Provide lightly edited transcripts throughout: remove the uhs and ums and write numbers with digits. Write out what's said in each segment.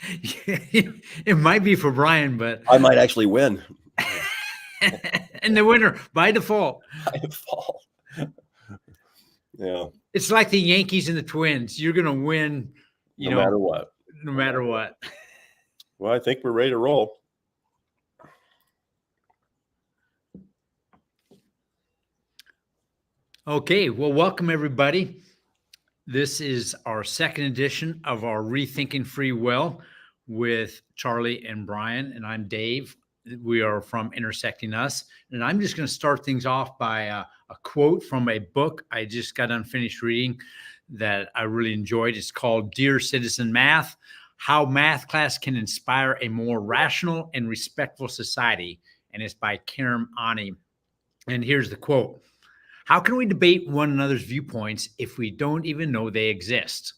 It might be for Brian, but I might actually win. and the winner by default. By default. Yeah. It's like the Yankees and the Twins. You're going to win, No matter what. No matter what. Well, I think we're ready to roll. Okay. Well, welcome everybody. This is our second edition of our Rethinking Free Will with Charlie and Brian, and I'm Dave. We are from Intersecting Us, and I'm just going to start things off by a quote from a book I just got unfinished reading that I really enjoyed. It's called Dear Citizen Math: How Math Class Can Inspire a More Rational and Respectful Society, and it's by Karim Ani. And here's the quote: how can we debate one another's viewpoints if we don't even know they exist?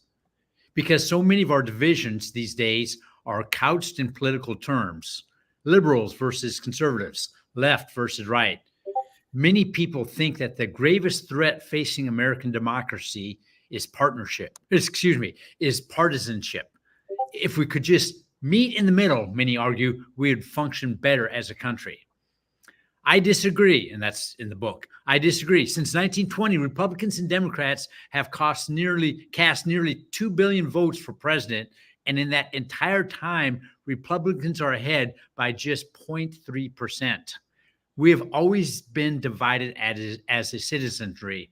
Because so many of our divisions these days are couched in political terms: liberals versus conservatives, left versus right. Many people think that the gravest threat facing American democracy is partisanship. If we could just meet in the middle, many argue, we would function better as a country. I disagree, and that's in the book. I disagree. Since 1920, Republicans and Democrats have cast nearly 2 billion votes for president, and in that entire time, Republicans are ahead by just 0.3%. We have always been divided as a citizenry,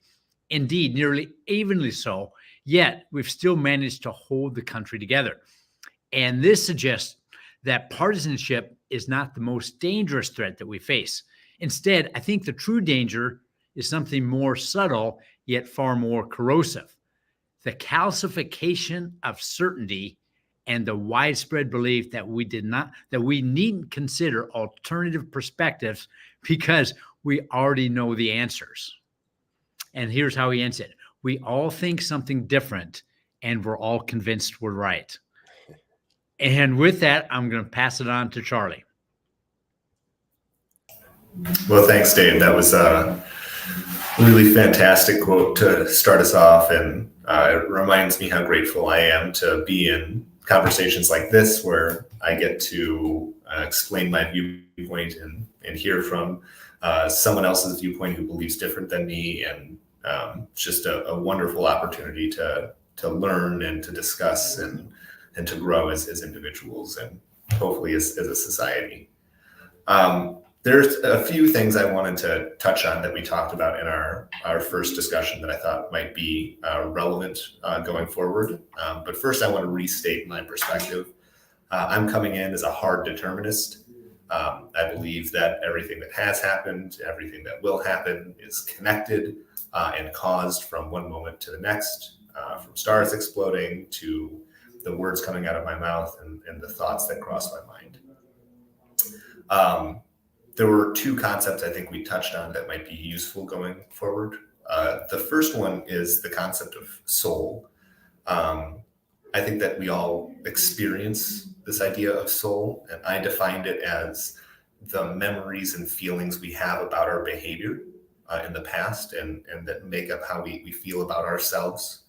indeed, nearly evenly so, yet we've still managed to hold the country together. And this suggests that partisanship is not the most dangerous threat that we face. Instead, I think the true danger is something more subtle, yet far more corrosive: the calcification of certainty and the widespread belief that we needn't consider alternative perspectives because we already know the answers. And here's how he ends it: we all think something different, and we're all convinced we're right. And with that, I'm going to pass it on to Charlie. Well, thanks, Dave. That was a really fantastic quote to start us off, and it reminds me how grateful I am to be in conversations like this, where I get to explain my viewpoint and hear from someone else's viewpoint who believes different than me, and it's just a wonderful opportunity to learn and to discuss and to grow as individuals and hopefully as a society. There's a few things I wanted to touch on that we talked about in our first discussion that I thought might be relevant going forward. But first, I want to restate my perspective. I'm coming in as a hard determinist. I believe that everything that has happened, everything that will happen, is connected and caused from one moment to the next, from stars exploding to the words coming out of my mouth and the thoughts that cross my mind. There were two concepts I think we touched on that might be useful going forward. The first one is the concept of soul. I think that we all experience this idea of soul, and I defined it as the memories and feelings we have about our behavior in the past and that make up how we feel about ourselves.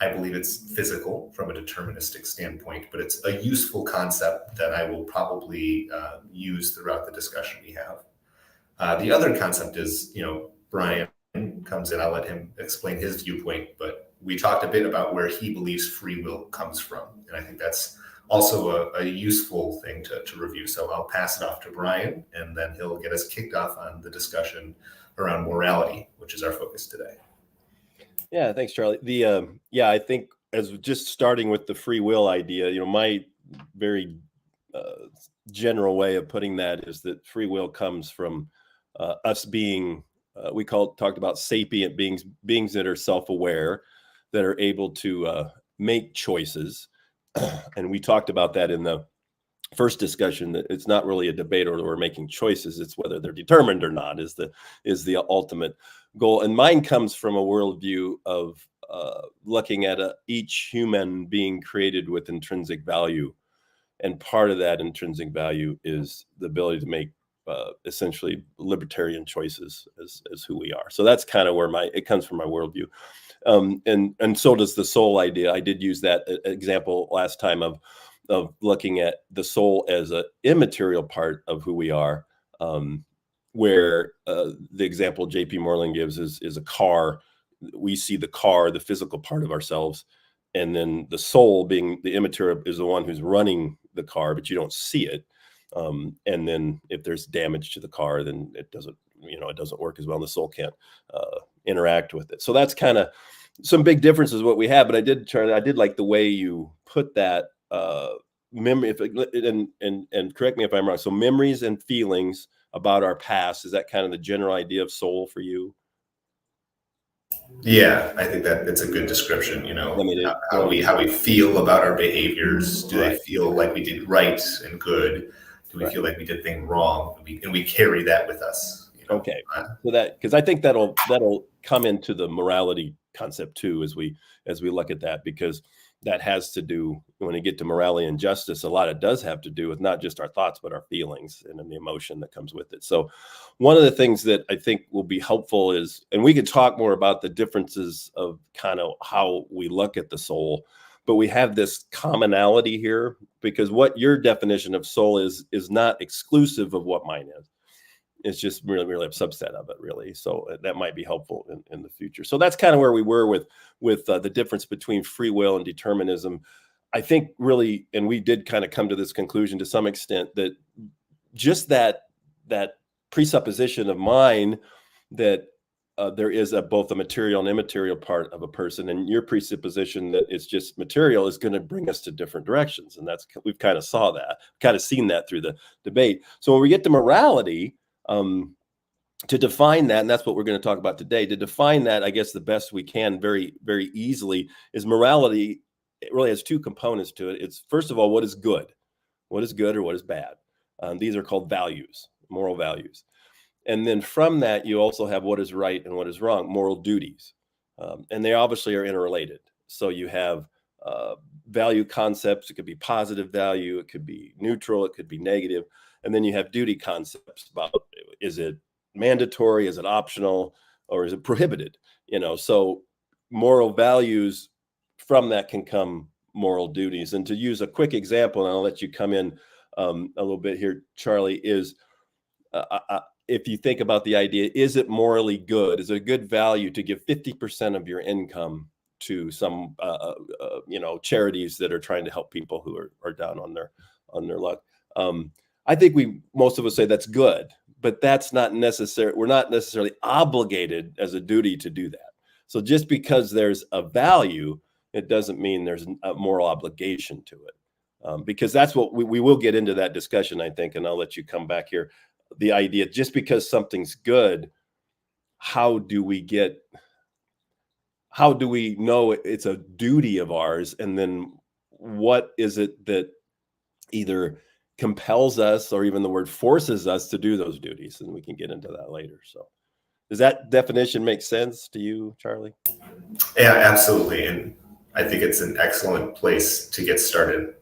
I believe it's physical from a deterministic standpoint, but it's a useful concept that I will probably use throughout the discussion we have. The other concept is, Brian comes in, I'll let him explain his viewpoint, but we talked a bit about where he believes free will comes from. And I think that's also a useful thing to review. So I'll pass it off to Brian, and then he'll get us kicked off on the discussion around morality, which is our focus today. Yeah, thanks, Charlie. I think as just starting with the free will idea, my very general way of putting that is that free will comes from us being, talked about sapient beings that are self-aware, that are able to make choices. And we talked about that in the first discussion, that it's not really a debate or we're making choices, it's whether they're determined or not is the ultimate goal. And mine comes from a worldview of looking at each human being created with intrinsic value. And part of that intrinsic value is the ability to make essentially libertarian choices as who we are. So that's kind of where it comes from my worldview. And so does the soul idea. I did use that example last time of looking at the soul as an immaterial part of who we are, where the example J.P. Moreland gives is a car. We see the car, the physical part of ourselves, and then the soul, being the immaterial, is the one who's running the car, but you don't see it. And then if there's damage to the car, then it doesn't work as well. And the soul can't interact with it. So that's kind of some big differences what we have. But I did like the way you put that memory. And correct me if I'm wrong. So memories and feelings about our past, is that kind of the general idea of soul for you? Yeah, I think that it's a good description. I mean, how we feel about our behaviors. Do Right. they feel like we did right and good? Do we Right. feel like we did things wrong? And we carry that with us. Okay, so that, because I think that'll come into the morality concept too, as we look at that, because that has to do, when you get to morality and justice, a lot it does have to do with not just our thoughts, but our feelings and the emotion that comes with it. So one of the things that I think will be helpful is, and we could talk more about the differences of kind of how we look at the soul, but we have this commonality here, because what your definition of soul is not exclusive of what mine is. It's just really a subset of it, really. So that might be helpful in the future. So that's kind of where we were with the difference between free will and determinism. I think really, and we did kind of come to this conclusion to some extent, that just that presupposition of mine that there is both a material and immaterial part of a person, and your presupposition that it's just material is going to bring us to different directions. And we've kind of seen that through the debate. So when we get to morality, to define that, and that's what we're going to talk about today, to define that, I guess the best we can very, very easily, is morality. It really has two components to it. It's, first of all, what is good or what is bad. These are called values, moral values. And then from that, you also have what is right and what is wrong, moral duties. And they obviously are interrelated. So you have value concepts. It could be positive value. It could be neutral. It could be negative. And then you have duty concepts about, is it mandatory? Is it optional? Or is it prohibited? So moral values, from that can come moral duties. And to use a quick example, and I'll let you come in a little bit here, Charlie, is if you think about the idea, is it morally good? Is it a good value to give 50% of your income to some, charities that are trying to help people who are down on their luck? I think most of us say that's good, but that's not necessary. We're not necessarily obligated as a duty to do that. So just because there's a value, it doesn't mean there's a moral obligation to it, because that's what we will get into that discussion, I think, and I'll let you come back here. The idea, just because something's good, how do we know it's a duty of ours? And then what is it that either compels us, or even the word forces us to do those duties? And we can get into that later. So does that definition make sense to you, Charlie? Yeah, absolutely. And I think it's an excellent place to get started.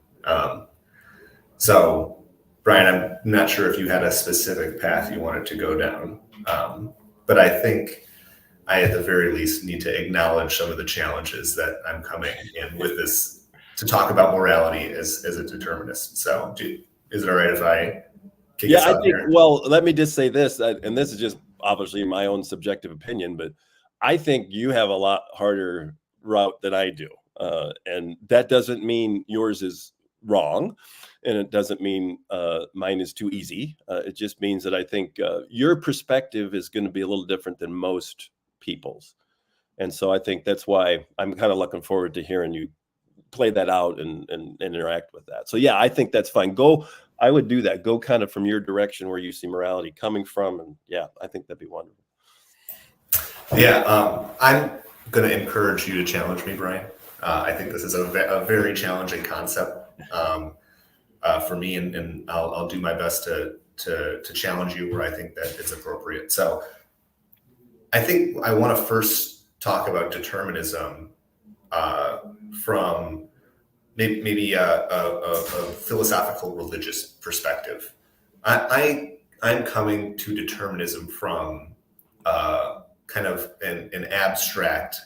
So Brian, I'm not sure if you had a specific path you wanted to go down, but I think I, at the very least, need to acknowledge some of the challenges that I'm coming in with this, to talk about morality as a determinist. So is it all right if I kick us off here? Well, let me just say this, and this is just obviously my own subjective opinion, but I think you have a lot harder route than I do. And that doesn't mean yours is wrong, and it doesn't mean mine is too easy. It just means that I think your perspective is going to be a little different than most people's. And so I think that's why I'm kind of looking forward to hearing you play that out and interact with that. So yeah, I think that's fine. I would do that. Go kind of from your direction where you see morality coming from. And yeah, I think that'd be wonderful. Yeah, I'm going to encourage you to challenge me, Brian. I think this is a very challenging concept for me, and I'll do my best to challenge you where I think that it's appropriate. So I think I want to first talk about determinism from maybe a philosophical religious perspective. I I'm coming to determinism from kind of an abstract,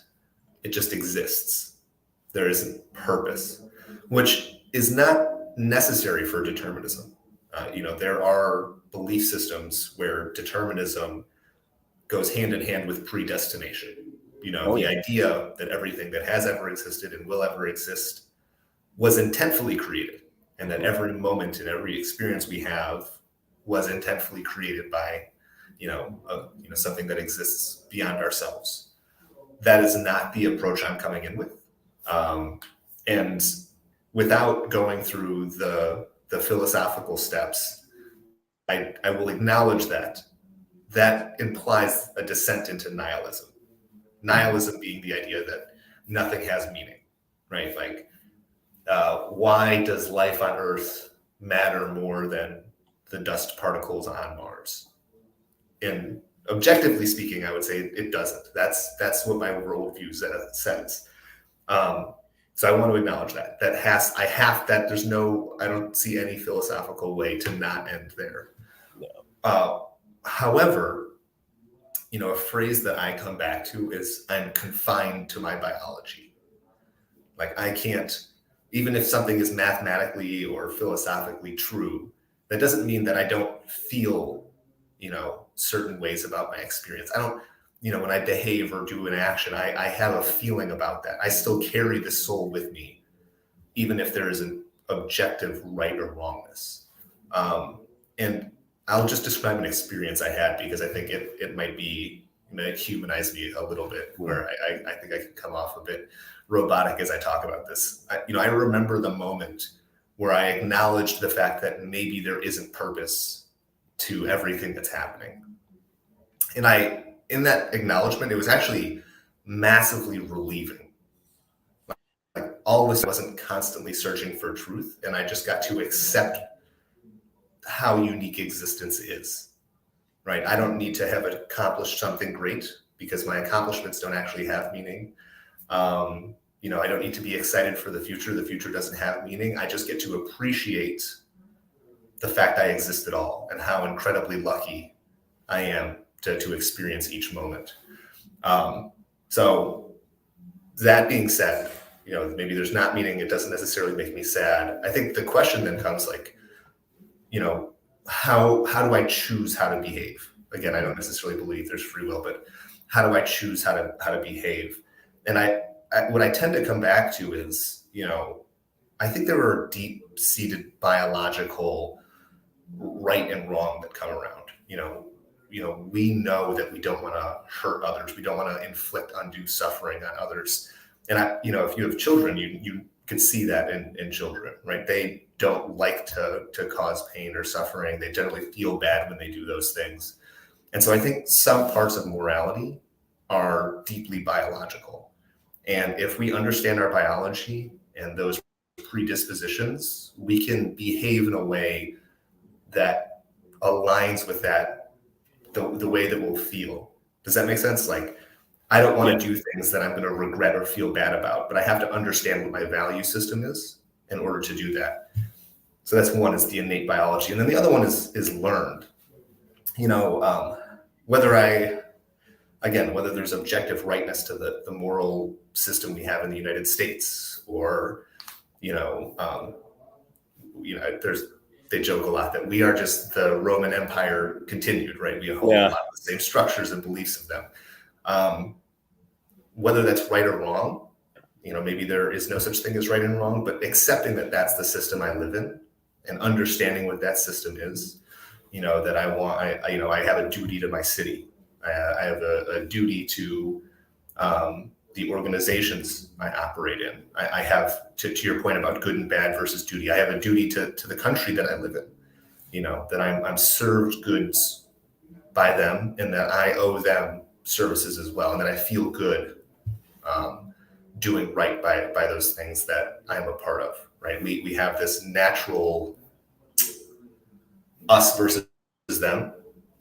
it just exists. There isn't purpose, which is not necessary for determinism. There are belief systems where determinism goes hand in hand with predestination. The idea that everything that has ever existed and will ever exist was intentfully created, and that every moment and every experience we have was intentfully created by, something that exists beyond ourselves. That is not the approach I'm coming in with. And without going through the philosophical steps, I will acknowledge that implies a descent into nihilism. Nihilism being the idea that nothing has meaning, right? Like, why does life on Earth matter more than the dust particles on Mars? And objectively speaking, I would say it doesn't. That's what my worldview says. So I want to acknowledge that. I don't see any philosophical way to not end there. No. However, a phrase that I come back to is I'm confined to my biology. Like, I can't, even if something is mathematically or philosophically true, that doesn't mean that I don't feel, certain ways about my experience. I don't, when I behave or do an action, I have a feeling about that. I still carry the soul with me, even if there is an objective right or wrongness. And I'll just describe an experience I had, because I think it might humanize me a little bit, where I think I can come off a bit robotic as I talk about this. I remember the moment where I acknowledged the fact that maybe there isn't purpose to everything that's happening. And in that acknowledgement, it was actually massively relieving. Like, all of this wasn't constantly searching for truth, and I just got to accept how unique existence is, right? I don't need to have accomplished something great, because my accomplishments don't actually have meaning. I don't need to be excited for the future. The future doesn't have meaning. I just get to appreciate the fact I exist at all, and how incredibly lucky I am to experience each moment. So that being said, maybe there's not meaning. It doesn't necessarily make me sad. I think the question then comes, like, how do I choose how to behave? Again, I don't necessarily believe there's free will, but how do I choose how to behave? And what I tend to come back to is, I think there are deep-seated biological right and wrong that come around. We know that we don't want to hurt others. We don't want to inflict undue suffering on others. And if you have children, you can see that in children, right? They don't like to cause pain or suffering. They generally feel bad when they do those things. And so I think some parts of morality are deeply biological. And if we understand our biology and those predispositions, we can behave in a way that aligns with that, the way that we'll feel. Does that make sense? Like, I don't want to do things that I'm going to regret or feel bad about, but I have to understand what my value system is in order to do that. So that's one, is the innate biology. And then the other one is learned. Whether there's objective rightness to the moral system we have in the United States, or, they joke a lot that we are just the Roman Empire continued, right? We hold a lot of the same structures and beliefs of them. Whether that's right or wrong, maybe there is no such thing as right and wrong, but accepting that that's the system I live in, and understanding what that system is, that I have a duty to my city. I have a duty to the organizations I operate in. I have, to your point about good and bad versus duty, I have a duty to the country that I live in, that I'm served goods by them, and that I owe them services as well, and that I feel good doing right by those things that I'm a part of, right? We have this natural us versus them,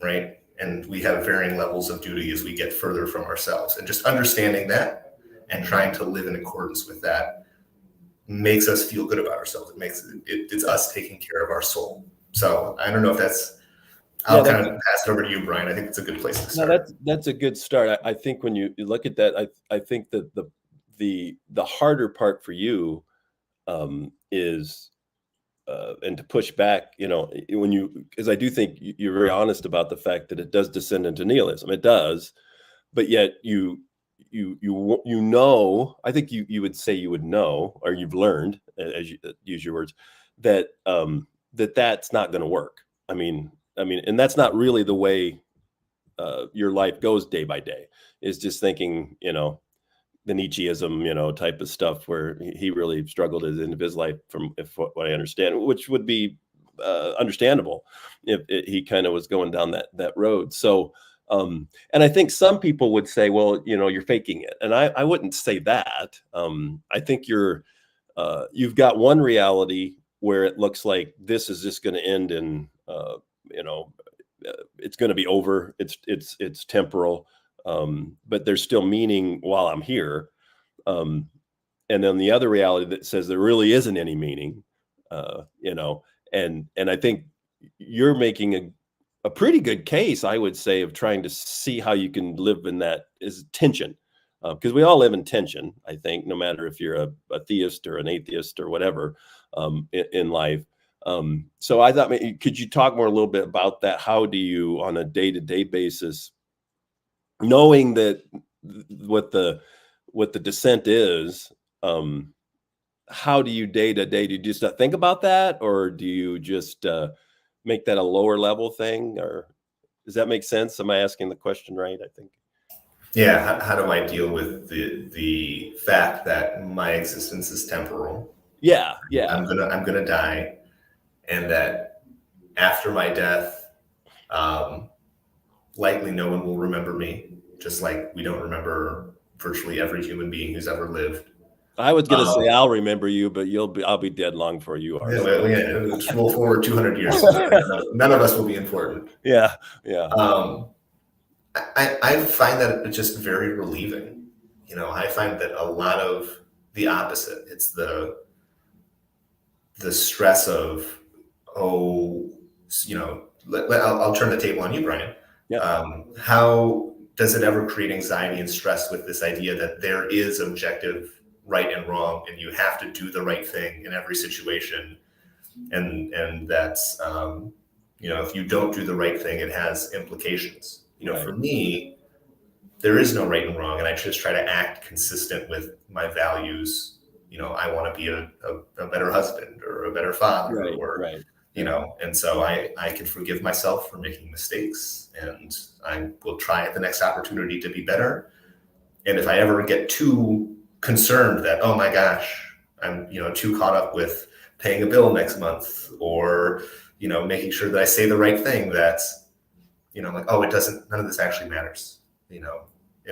right? And we have varying levels of duty as we get further from ourselves. And just understanding that and trying to live in accordance with that makes us feel good about ourselves. It's us taking care of our soul. So I don't know if I'll kind of pass it over to you, Brian. I think it's a good place to start. No, that's a good start. I think when you look at that, I think that the harder part for you is and to push back, because I do think you're very honest about the fact that it does descend into nihilism. It does, but yet you know, I think you would say you would know, or you've learned, as you use your words, that that's not going to work. I mean, and that's not really the way your life goes day by day. Is just thinking, the Nietzscheism, type of stuff, where he really struggled at the end of his life, from what I understand, which would be understandable if he kind of was going down that road. So, and I think some people would say, well, you're faking it, and I wouldn't say that. I think you've got one reality where it looks like this is just going to end in, it's going to be over. It's temporal. But there's still meaning while I'm here. And then the other reality that says there really isn't any meaning, and I think you're making a pretty good case, I would say, of trying to see how you can live in that is tension. Because we all live in tension, I think, no matter if you're a theist or an atheist or whatever, in life. So I thought, could you talk more a little bit about that? How do you, on a day-to-day basis, knowing that what the dissent is, how do you day to day, do you just not think about that, or do you just make that a lower level thing? Or does that make sense? Am I asking the question right? I think. Yeah. How do I deal with the fact that my existence is temporal? Yeah. I'm gonna die, and that after my death, likely no one will remember me, just like we don't remember virtually every human being who's ever lived. I was going to say I'll remember you, but I'll be dead long before you are. Yeah, roll forward 200 years. None of us will be important. Yeah. I find that it's just very relieving. I find that a lot of the opposite. It's the stress of, I'll turn the table on you, Brian. Yeah. How does it ever create anxiety and stress with this idea that there is objective right and wrong, and you have to do the right thing in every situation, and that's if you don't do the right thing, it has implications. Right. For me, there is no right and wrong, and I just try to act consistent with my values. I want to be a better husband or a better father, right. And so I can forgive myself for making mistakes, and I will try at the next opportunity to be better. And if I ever get too concerned that, oh my gosh, I'm, too caught up with paying a bill next month, or, making sure that I say the right thing, that's, like, oh, none of this actually matters. In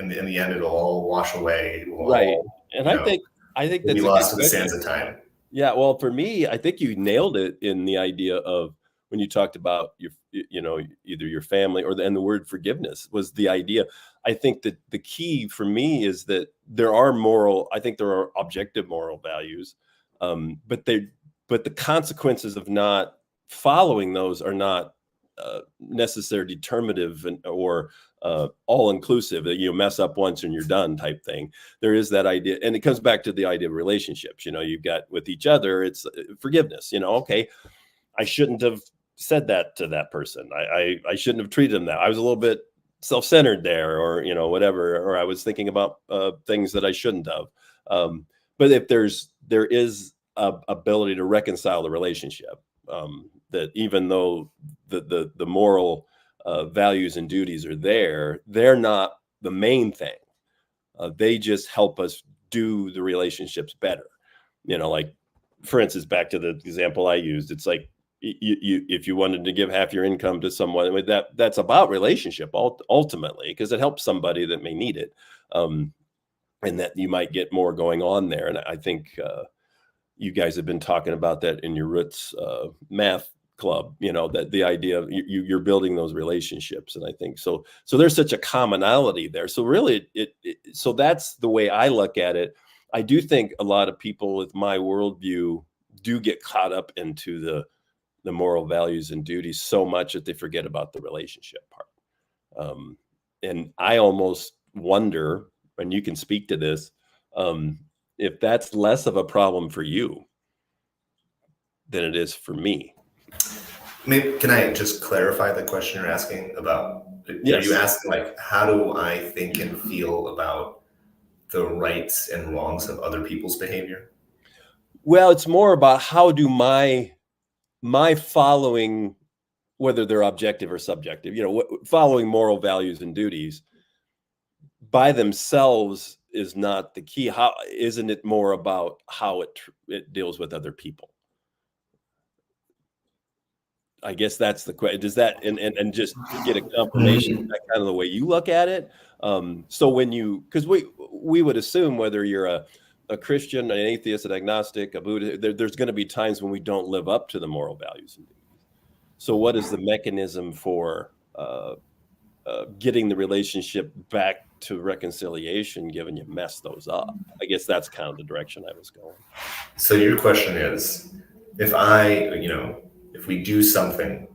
the end, it'll all wash away. Right. And I think that's be lost in the sands of time. Yeah. Well, for me, I think you nailed it in the idea of when you talked about either your family and the word forgiveness was the idea. I think that the key for me is that there are objective moral values, but the consequences of not following those are not necessarily determinative or all inclusive, that you mess up once and you're done type thing. There is that idea, and it comes back to the idea of relationships. You've got with each other, it's forgiveness. Okay, I shouldn't have said that to that person. I shouldn't have treated them that. I was a little bit self-centered there, or whatever, or I was thinking about things that I shouldn't have. But if there is a ability to reconcile the relationship, that even though the moral values and duties are there, they're not the main thing. They just help us do the relationships better. Like, for instance, back to the example I used, it's like if you wanted to give half your income to someone, that's about relationship ultimately, because it helps somebody that may need it, and that you might get more going on there. And I think you guys have been talking about that in your Roots math club, that the idea of you're building those relationships. And I think so there's such a commonality there. So really so that's the way I look at it. I do think a lot of people with my worldview do get caught up into the moral values and duties so much that they forget about the relationship part. And I almost wonder, and you can speak to this, if that's less of a problem for you than it is for me. Maybe, can I just clarify the question you're asking about? Yes. Are you asking, like, how do I think and feel about the rights and wrongs of other people's behavior? Well, it's more about how do my following, whether they're objective or subjective, following moral values and duties by themselves is not the key. How isn't it more about how it deals with other people? I guess that's the question. Does that, and just get a confirmation, that kind of the way you look at it. So when because we would assume whether you're a Christian, an atheist, an agnostic, a Buddhist, there's going to be times when we don't live up to the moral values. So what is the mechanism for getting the relationship back to reconciliation, given you mess those up? I guess that's kind of the direction I was going. So your question is, if we do something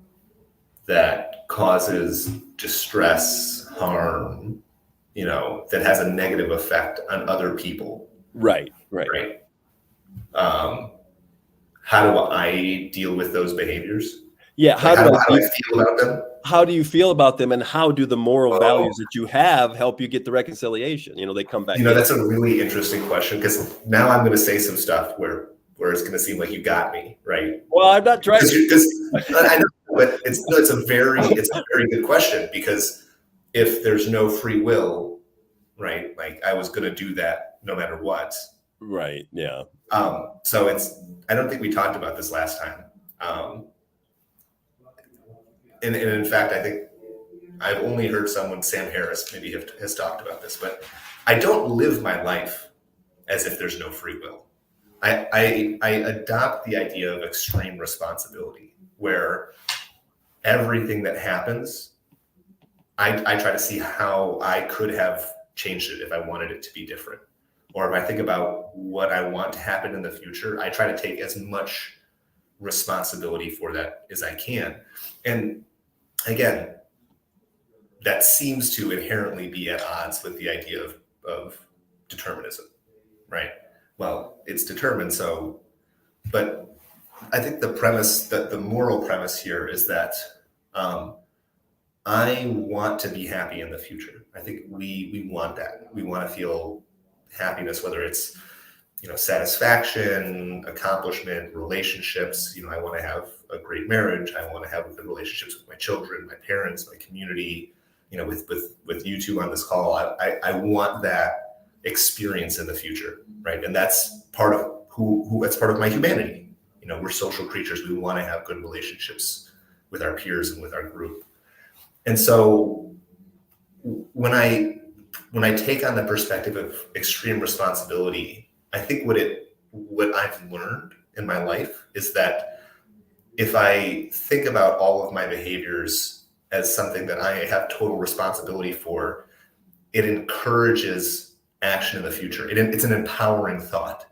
that causes distress, harm, that has a negative effect on other people. Right. How do I deal with those behaviors? Yeah. How do I feel about them? How do you feel about them, and how do the moral values that you have help you get the reconciliation? They come back. That's a really interesting question, because now I'm going to say some stuff where it's going to seem like you got me, right? Well, I'm not trying. I know, but it's a very good question, because if there's no free will, right? Like, I was going to do that no matter what. Right. Yeah. So I don't think we talked about this last time. And in fact, I think I've only heard someone, Sam Harris, maybe has talked about this, but I don't live my life as if there's no free will. I adopt the idea of extreme responsibility, where everything that happens, I try to see how I could have changed it if I wanted it to be different. Or if I think about what I want to happen in the future, I try to take as much responsibility for that as I can. And again, that seems to inherently be at odds with the idea of determinism, right? Well, it's determined, but I think the moral premise here is that I want to be happy in the future. I think we want that. We want to feel happiness, whether it's satisfaction, accomplishment, relationships. I want to have a great marriage. I want to have good relationships with my children, my parents, my community. With you two on this call, I want that experience in the future, right? And that's part of that's part of my humanity. We're social creatures. We want to have good relationships with our peers and with our group. And so when I take on the perspective of extreme responsibility, I think what I've learned in my life is that if I think about all of my behaviors as something that I have total responsibility for, it encourages action in the future. It's an empowering thought,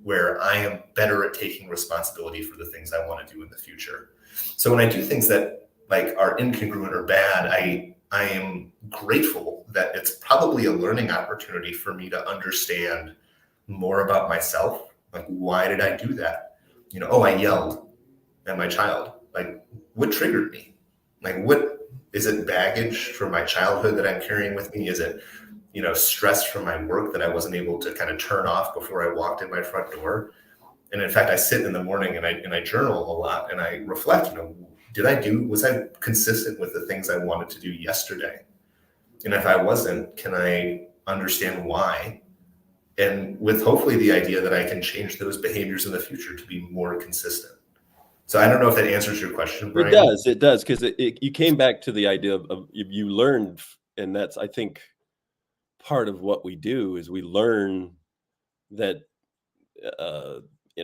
where I am better at taking responsibility for the things I want to do in the future. So when I do things that are incongruent or bad, I am grateful that it's probably a learning opportunity for me to understand more about myself. Like, why did I do that? I yelled at my child. Like, what triggered me? Like, what is it? Baggage from my childhood that I'm carrying with me? Is it, stress from my work that I wasn't able to kind of turn off before I walked in my front door? And in fact, I sit in the morning and I journal a lot, and I reflect, was I consistent with the things I wanted to do yesterday? And if I wasn't, can I understand why? And with hopefully the idea that I can change those behaviors in the future to be more consistent. So I don't know if that answers your question, Brian. It does, because you came back to the idea of you learned, and that's, I think, part of what we do is we learn that,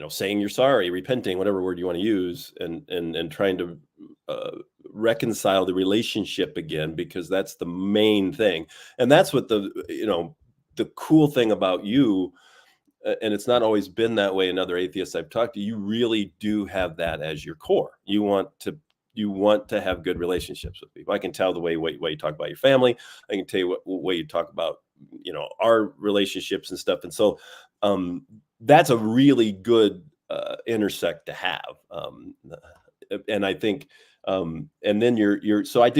saying you're sorry, repenting, whatever word you want to use, and trying to reconcile the relationship again, because that's the main thing. And that's what the cool thing about you and it's not always been that way in other atheists I've talked to, you really do have that as your core. You want to have good relationships with people. I can tell the way you talk about your family. I can tell you what way you talk about, our relationships and stuff. And so that's a really good intersect to have. And I think, and then so I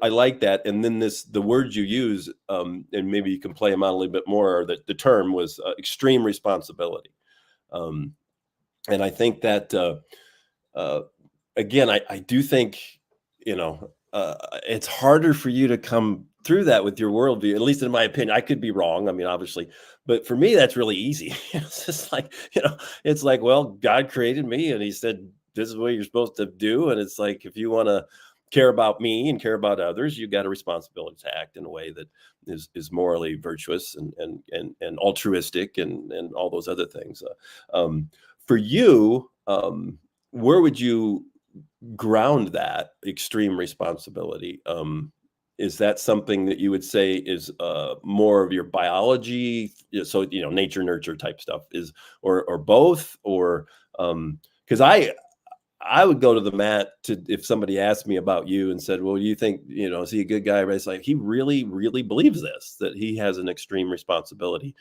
like that. And then the words you use, and maybe you can play them out a little bit more, or the term was extreme responsibility. And I think that, again, I do think, it's harder for you to come through that with your worldview, at least in my opinion. I could be wrong. I mean, obviously, but for me, that's really easy. It's just like, it's like, well, God created me and he said, this is what you're supposed to do. And it's like, if you want to care about me and care about others, you've got a responsibility to act in a way that is morally virtuous and altruistic and all those other things. For you, where would you ground that extreme responsibility? Is that something that you would say is more of your biology? So, nature, nurture type stuff or both, or because I would go to the mat if somebody asked me about you and said, well, you think, is he a good guy? But it's like, he really, really believes this, that he has an extreme responsibility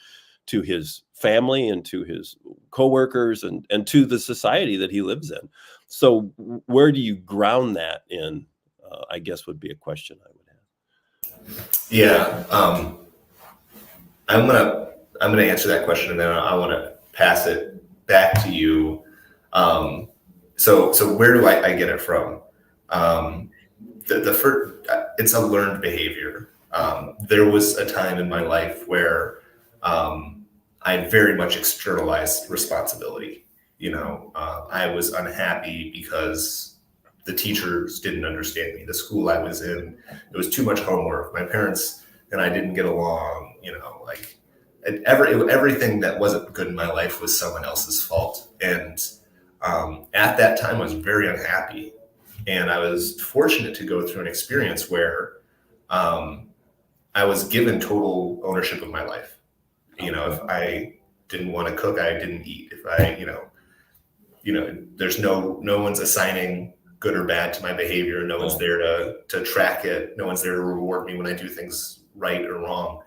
to his family and to his coworkers and to the society that he lives in. So where do you ground that in? I guess would be a question I would have. Yeah. I'm gonna answer that question, and then I want to pass it back to you. So where do I get it from? The first, it's a learned behavior. There was a time in my life where I very much externalized responsibility. I was unhappy because the teachers didn't understand me. The school I was in, it was too much homework. My parents and I didn't get along. Everything that wasn't good in my life was someone else's fault. And at that time, I was very unhappy. And I was fortunate to go through an experience where I was given total ownership of my life. If I didn't want to cook, I didn't eat. If I, there's no one's assigning good or bad to my behavior. No one's there to track it. No one's there to reward me when I do things right or wrong.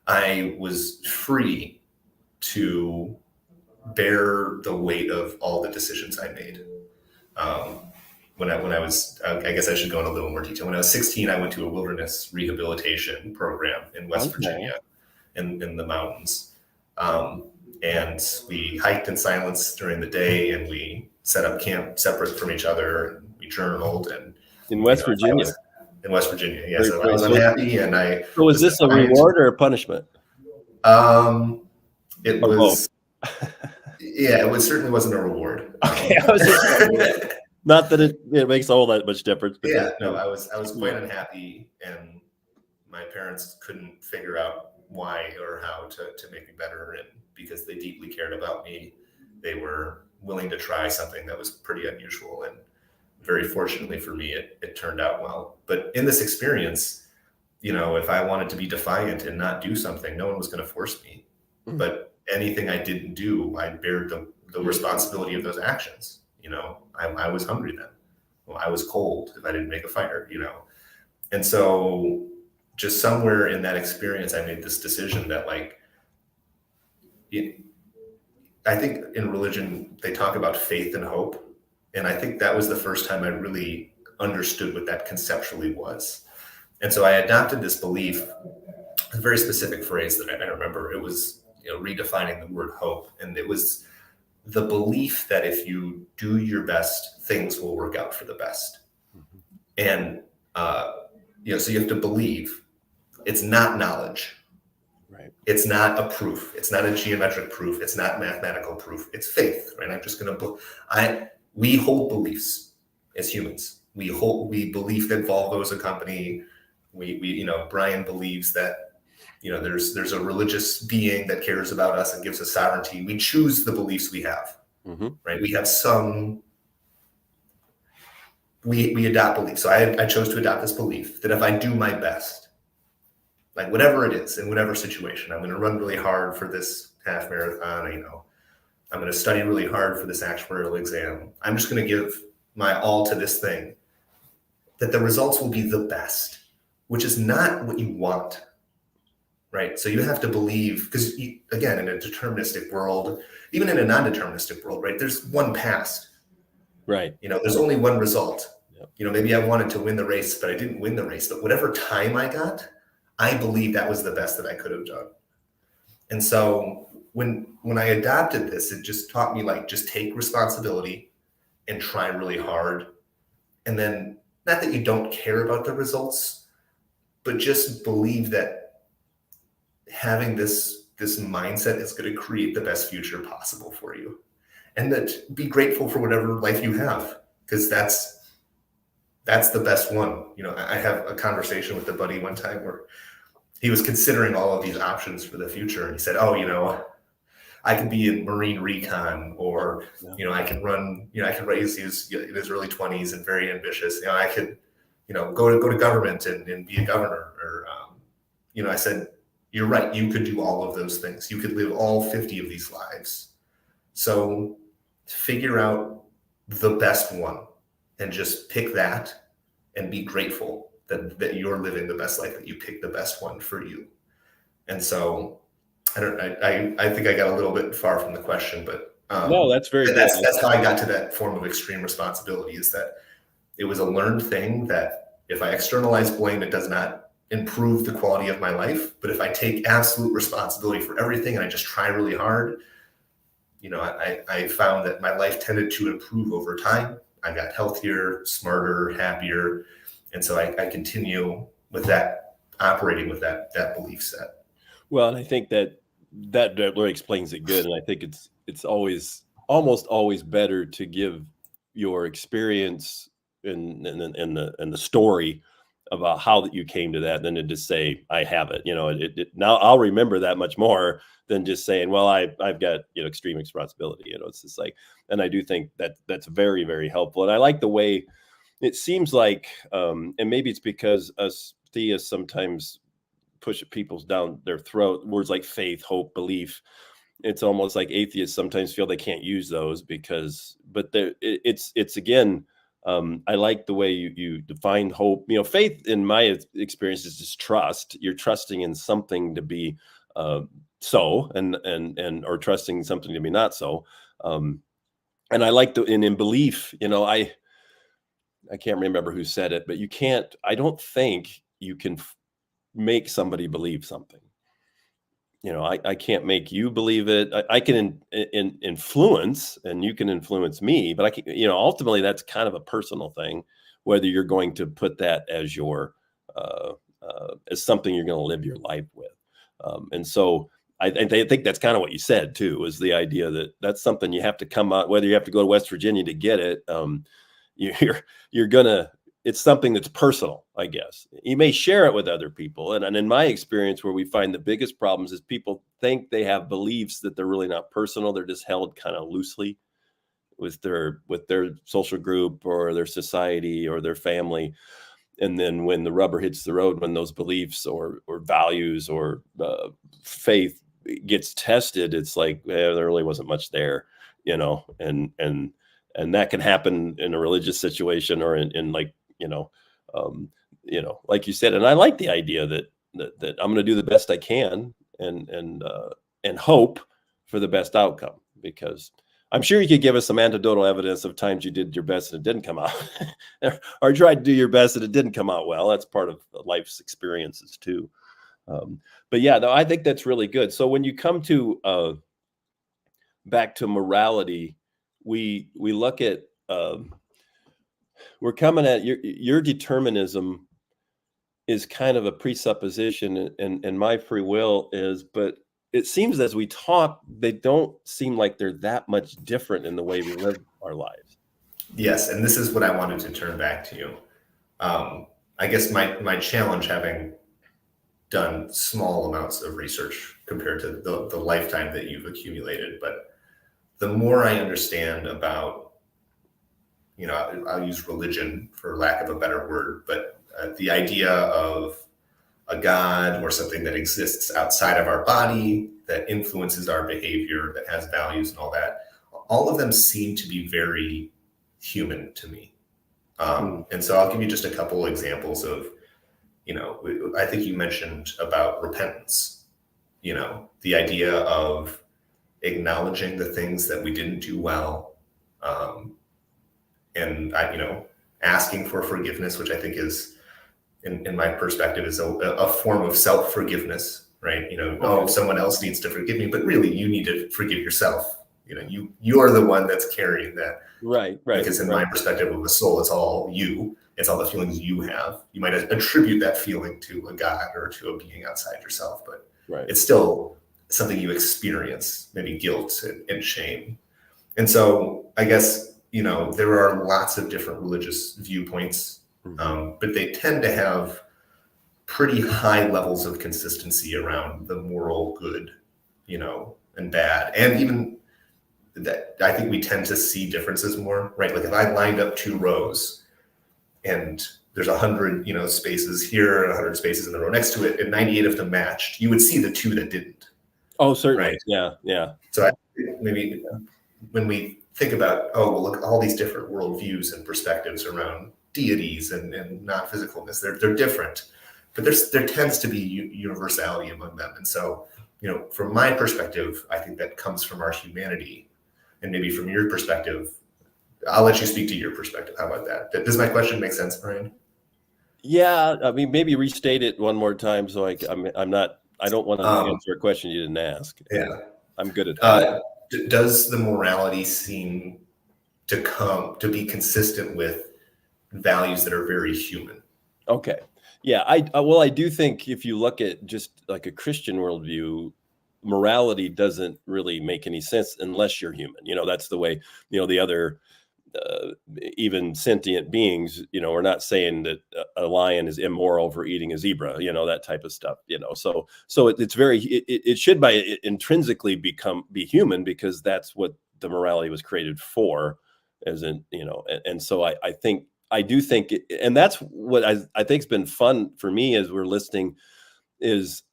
I was free to bear the weight of all the decisions I made. When I was, I guess I should go into a little more detail. When I was 16, I went to a wilderness rehabilitation program in West Virginia, in the mountains. And we hiked in silence during the day, and we set up camp separate from each other. And we journaled. And in West Virginia. In West Virginia, yeah. So I was unhappy, and I. So was this a reward or a punishment? It was. Yeah, it certainly wasn't a reward. Okay, I was just not that it makes all that much difference. But yeah, no, I was quite unhappy, and my parents couldn't figure out why or how to make me better. And because they deeply cared about me, they were willing to try something that was pretty unusual. And very fortunately for me, it turned out well. But in this experience, if I wanted to be defiant and not do something, no one was going to force me. Mm-hmm. But anything I didn't do, I bear the responsibility of those actions. I was hungry then. Well, I was cold if I didn't make a fire, And so just somewhere in that experience, I made this decision that I think in religion, they talk about faith and hope. And I think that was the first time I really understood what that conceptually was. And so I adopted this belief, a very specific phrase that I remember. It was redefining the word hope. And it was the belief that if you do your best, things will work out for the best. Mm-hmm. And, so you have to believe. It's not knowledge. Right. It's not a proof. It's not a geometric proof. It's not mathematical proof. It's faith, right? I'm just going to, we hold beliefs as humans. We believe that Volvo's a company. We Brian believes that, there's a religious being that cares about us and gives us sovereignty. We choose the beliefs we have, mm-hmm. right? We have we adopt beliefs. So I chose to adopt this belief that if I do my best, like whatever it is, in whatever situation, I'm going to run really hard for this half marathon. I'm going to study really hard for this actuarial exam. I'm just going to give my all to this thing, that the results will be the best, which is not what you want, right? So you have to believe, because again, in a deterministic world, even in a non-deterministic world, right, there's one past. Right. There's only one result. Yep. Maybe I wanted to win the race, but I didn't win the race. But whatever time I got, I believe that was the best that I could have done. And so when I adopted this, it just taught me, like, just take responsibility and try really hard. And then, not that you don't care about the results, but just believe that having this mindset is going to create the best future possible for you. And that be grateful for whatever life you have, because that's the best one. I have a conversation with a buddy one time where he was considering all of these options for the future. And he said, I could be in Marine recon, or, I can run, I could raise, he was in his early 20s and very ambitious. I could, go to government and be a governor, or, I said, you're right. You could do all of those things. You could live all 50 of these lives. So figure out the best one and just pick that and be grateful that you're living the best life, that you picked the best one for you. And so I think I got a little bit far from the question, but no, that's very good. That's how I got to that form of extreme responsibility, is that it was a learned thing, that if I externalize blame, it does not improve the quality of my life. But if I take absolute responsibility for everything and I just try really hard, I found that my life tended to improve over time. I got healthier, smarter, happier. And so I continue with that, operating with that belief set. Well, and I think that really explains it good. And I think it's almost always better to give your experience and the story about how that you came to that than to just say, I have it. Now I'll remember that much more than just saying, well, I've got, extreme responsibility. It's just like, and I do think that's very, very helpful. And I like the way it seems like, and maybe it's because us theists sometimes push people's down their throat, words like faith, hope, belief. It's almost like atheists sometimes feel they can't use those but it's again, I like the way you define hope. Faith in my experience is just trust. You're trusting in something to be so, and or trusting something to be not so. And I like in belief, I can't remember who said it, but I don't think you can make somebody believe something. I can't make you believe it. I can influence, and you can influence me, but I can, ultimately that's kind of a personal thing, whether you're going to put that as your, as something you're going to live your life with. And so I think that's kind of what you said too, is the idea that that's something you have to come out, whether you have to go to West Virginia to get it. It's something that's personal, I guess. You may share it with other people. And in my experience, where we find the biggest problems is people think they have beliefs that they're really not personal. They're just held kind of loosely with their social group or their society or their family. And then when the rubber hits the road, when those beliefs or values or faith gets tested, it's like, there really wasn't much there, and that can happen in a religious situation or in like, like you said. And I like the idea that I'm going to do the best I can and hope for the best outcome, because I'm sure you could give us some anecdotal evidence of times you did your best and it didn't come out, or tried to do your best and it didn't come out well. That's part of life's experiences too. But yeah, no, I think that's really good. So when you come to back to morality, we look at we're coming at your determinism is kind of a presupposition, and my free will is, but it seems as we talk, they don't seem like they're that much different in the way we live our lives. Yes, and this is what I wanted to turn back to you. I guess my challenge, having done small amounts of research compared to the lifetime that you've accumulated, but the more I understand about, I'll use religion for lack of a better word, but the idea of a God or something that exists outside of our body, that influences our behavior, that has values and all that. All of them seem to be very human to me. And so I'll give you just a couple examples of, I think you mentioned about repentance, the idea of acknowledging the things that we didn't do well, and asking for forgiveness, which I think is, in my perspective, is a form of self-forgiveness, right? Oh, someone else needs to forgive me, but really you need to forgive yourself. You are the one that's carrying that. Right. Because in my perspective of the soul, it's all you. It's all the feelings you have. You might attribute that feeling to a God or to a being outside yourself, but it's still something you experience, maybe guilt and shame. And so I guess, there are lots of different religious viewpoints, but they tend to have pretty high levels of consistency around the moral good, and bad. And even that, I think we tend to see differences more, right? Like if I lined up 2 rows and there's 100, spaces here and 100 spaces in the row next to it, and 98 of them matched, you would see the 2 that didn't. Oh, certainly. Right? Yeah. So I think maybe when we think about, look, all these different worldviews and perspectives around deities and non-physicalness, they're different, but there tends to be universality among them. And so, from my perspective, I think that comes from our humanity. And maybe from your perspective, I'll let you speak to your perspective. How about that? Does my question make sense, Brian? Yeah, I mean, maybe restate it one more time. So I don't want to answer a question you didn't ask. Yeah, I'm good at that. Does the morality seem to be consistent with values that are very human? Okay. Yeah, I do think if you look at just like a Christian worldview, morality doesn't really make any sense unless you're human. That's the way, the other, even sentient beings, we're not saying that a lion is immoral for eating a zebra, that type of stuff, so it's very, it should intrinsically be human, because that's what the morality was created for, as in, and so I do think, and that's what I think's been fun for me as we're listening is,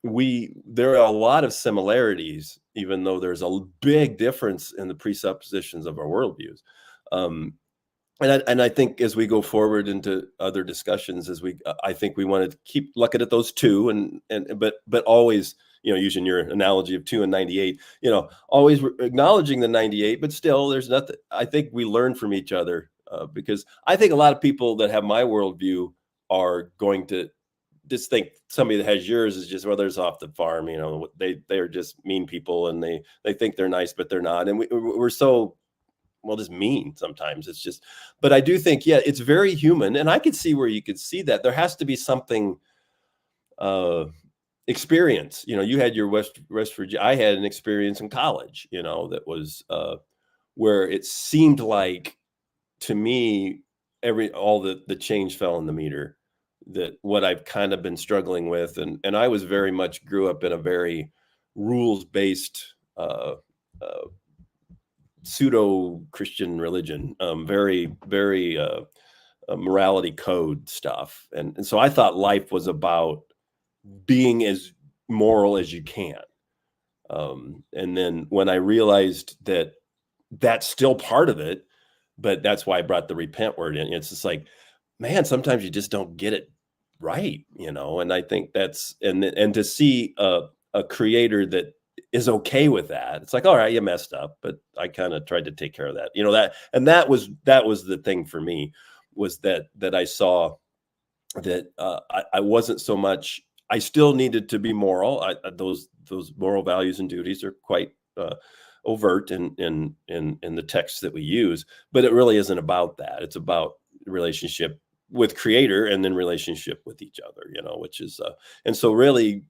there are a lot of similarities, even though there's a big difference in the presuppositions of our worldviews. And I think as we go forward into other discussions, I think we want to keep looking at those 2 but always, using your analogy of 2 and 98, always acknowledging the 98, but still there's nothing. I think we learn from each other, because I think a lot of people that have my worldview are going to just think somebody that has yours is just, well, there's off the farm, they're just mean people, and they think they're nice, but they're not. And we're so, just mean sometimes. It's just, but I do think, it's very human. And I could see where you could see that there has to be something, experience, you had your West Virginia, I had an experience in college, that was, where it seemed like to me, all the change fell in the meter. That what I've kind of been struggling with, and I was very much grew up in a very rules-based pseudo-Christian religion, very, very morality code stuff. And so I thought life was about being as moral as you can. And then when I realized that that's still part of it, but that's why I brought the repent word in. It's just like, man, sometimes you just don't get it right, and I think that's, and to see a creator that is okay with that. It's like, all right, you messed up, but I kind of tried to take care of that, that was the thing for me, was that I saw that I wasn't so much, I still needed to be moral. Those moral values and duties are quite overt in the texts that we use, but it really isn't about that. It's about relationship with creator and then relationship with each other, which is, and so really,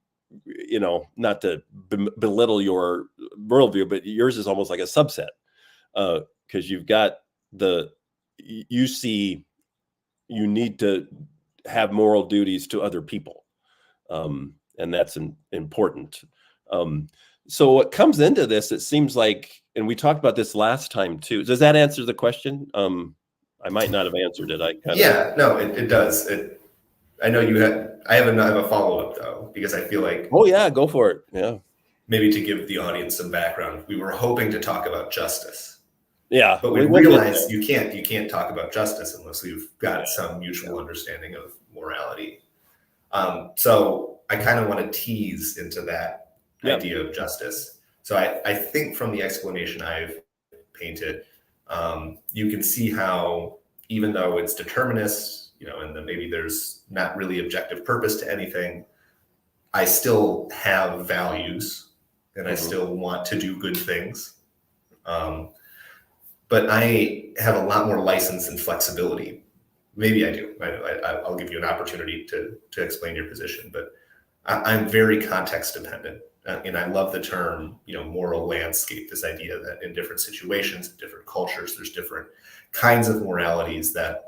not to belittle your worldview, but yours is almost like a subset, because you've got you see, you need to have moral duties to other people. And that's important. So what comes into this, it seems like, and we talked about this last time too. Does that answer the question? I might not have answered it. Yeah, no, it does. I know you had. I have a follow up though, because I feel like. Oh yeah, go for it. Yeah. Maybe to give the audience some background, we were hoping to talk about justice. Yeah, but we we'll get realized there. you can't talk about justice unless we've got some mutual understanding of morality. So I kind of want to tease into that idea of justice. So I think from the explanation I've painted, you can see how even though it's determinist, and then maybe there's not really objective purpose to anything, I still have values and I still want to do good things. But I have a lot more license and flexibility. Maybe I do. I'll give you an opportunity to explain your position, but I'm very context dependent. And I love the term, moral landscape, this idea that in different situations, different cultures, there's different kinds of moralities that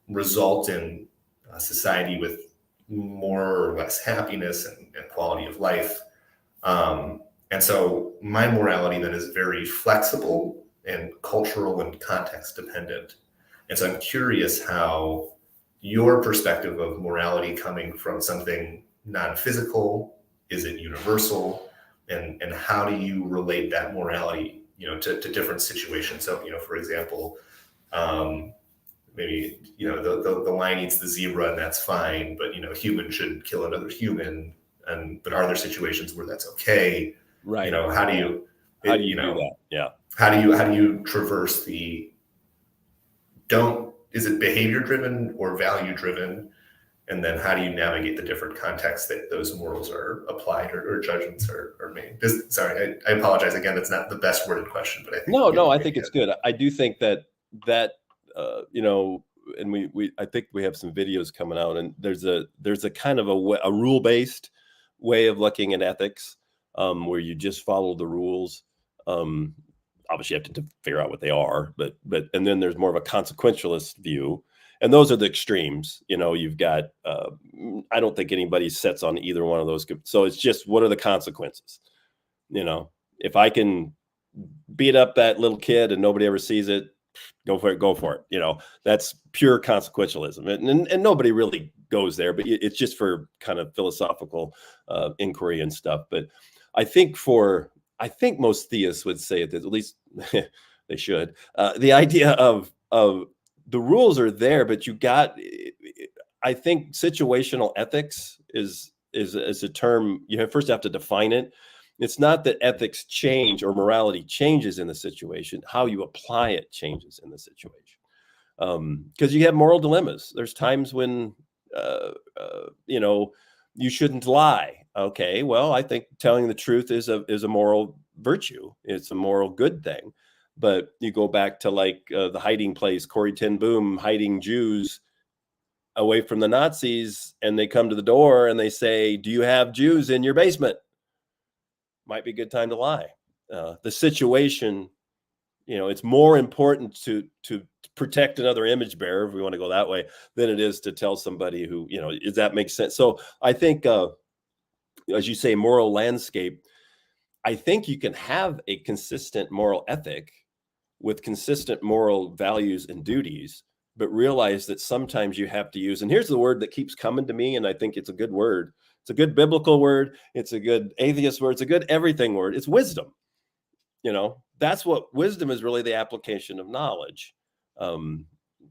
result in a society with more or less happiness and quality of life. And so my morality then is very flexible and cultural and context dependent. And so I'm curious how your perspective of morality coming from something non-physical, is it universal? And how do you relate that morality, to different situations? So, for example, maybe, the lion eats the zebra and that's fine, but, human shouldn't kill another human. But are there situations where that's okay? Right. How do you do that? Yeah. How do you traverse is it behavior driven or value driven? And then how do you navigate the different contexts that those morals are applied or judgments are made? Sorry, I apologize again. It's not the best worded question, but I think I think it's good. I do think that and I think we have some videos coming out, and there's a kind of a rule based way of looking at ethics, where you just follow the rules. Obviously, you have to figure out what they are, but and then there's more of a consequentialist view. And those are the extremes. You've got, I don't think anybody sets on either one of those. So it's just, what are the consequences? If I can beat up that little kid and nobody ever sees it, go for it. That's pure consequentialism. And nobody really goes there, but it's just for kind of philosophical inquiry and stuff. But I think most theists would say that, at least they should, the idea of the rules are there, but I think situational ethics is a term first have to define it. It's not that ethics change or morality changes in the situation. How you apply it changes in the situation. Because you have moral dilemmas. There's times when, you shouldn't lie. Okay, well, I think telling the truth is a moral virtue. It's a moral good thing. But you go back to the hiding place, Corrie ten Boom hiding Jews away from the Nazis, and they come to the door and they say, "Do you have Jews in your basement?" Might be a good time to lie. The situation, it's more important to protect another image bearer, if we want to go that way, than it is to tell somebody who, does that make sense? So I think, as you say, moral landscape, I think you can have a consistent moral ethic with consistent moral values and duties, but realize that sometimes you have to use, and here's the word that keeps coming to me, and I think it's a good word. It's a good biblical word. It's a good atheist word. It's a good everything word. It's wisdom. That's what wisdom is, really the application of knowledge. One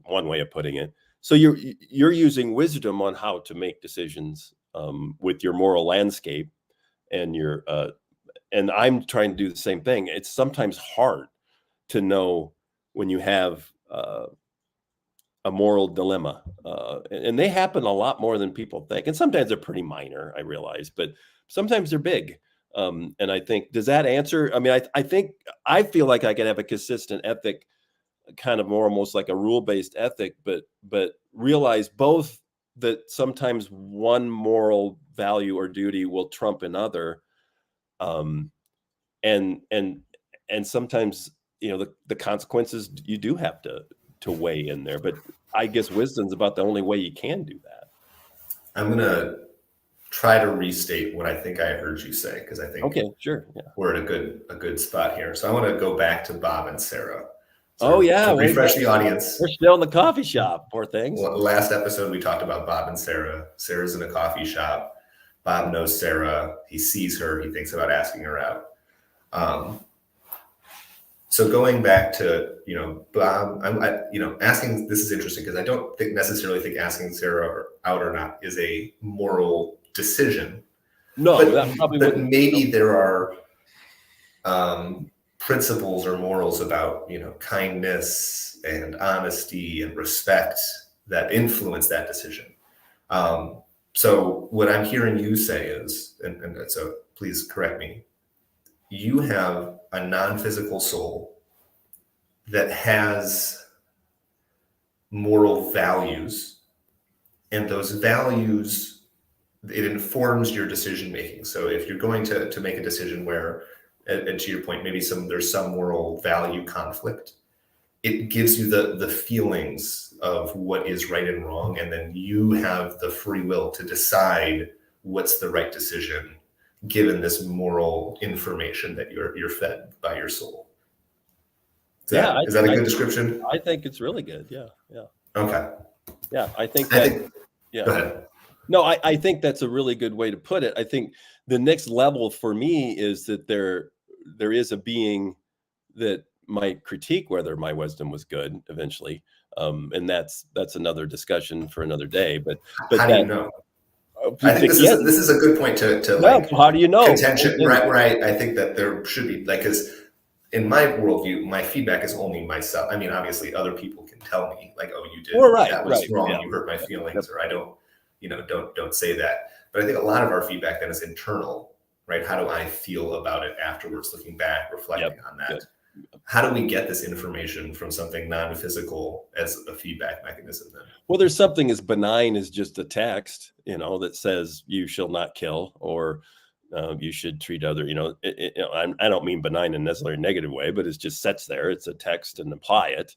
way of putting it. So you're using wisdom on how to make decisions with your moral landscape, and and I'm trying to do the same thing. It's sometimes hard to know when you have a moral dilemma, and they happen a lot more than people think. And sometimes they're pretty minor, I realize, but sometimes they're big. And I think, does that answer? I mean, I feel like I can have a consistent ethic, kind of more almost like a rule-based ethic, but realize both that sometimes one moral value or duty will trump another, and sometimes the consequences you do have to weigh in there. But I guess wisdom's about the only way you can do that. I'm gonna try to restate what I think I heard you say, because I think okay, sure, yeah, we're at a good spot here. So I want to go back to Bob and Sarah. Oh yeah, to refresh the audience. We're still in the coffee shop, poor things. Last episode, we talked about Bob and Sarah. Sarah's in a coffee shop. Bob knows Sarah. He sees her. He thinks about asking her out. So going back to, Bob, asking, this is interesting because I don't necessarily think asking Sarah out or not is a moral decision. No, but maybe there are principles or morals about, kindness and honesty and respect that influence that decision. So what I'm hearing you say is, and so please correct me, you have a non-physical soul that has moral values, and those values, it informs your decision making. So if you're going to make a decision where, and to your point, maybe there's some moral value conflict, it gives you the feelings of what is right and wrong, and then you have the free will to decide what's the right decision given this moral information that you're fed by your soul. Is that a good description? I think it's really good. Yeah. Okay. Yeah, I think yeah. Go ahead. No, I think that's a really good way to put it. I think the next level for me is that there is a being that might critique whether my wisdom was good eventually. And that's another discussion for another day. But how do you know? I think this is a good point to how do you know? Contention, right? I think that there should be, because in my worldview, my feedback is only myself. I mean, obviously other people can tell me like, oh, you did that was wrong. Yeah. You hurt my feelings, or I don't, don't say that. But I think a lot of our feedback then is internal, right? How do I feel about it afterwards, looking back, reflecting on that? Yep. How do we get this information from something non-physical as a feedback mechanism then? Well, there's something as benign as just a text, that says you shall not kill, or you should treat other, I don't mean benign in necessarily a negative way, but it just sits there. It's a text and apply it.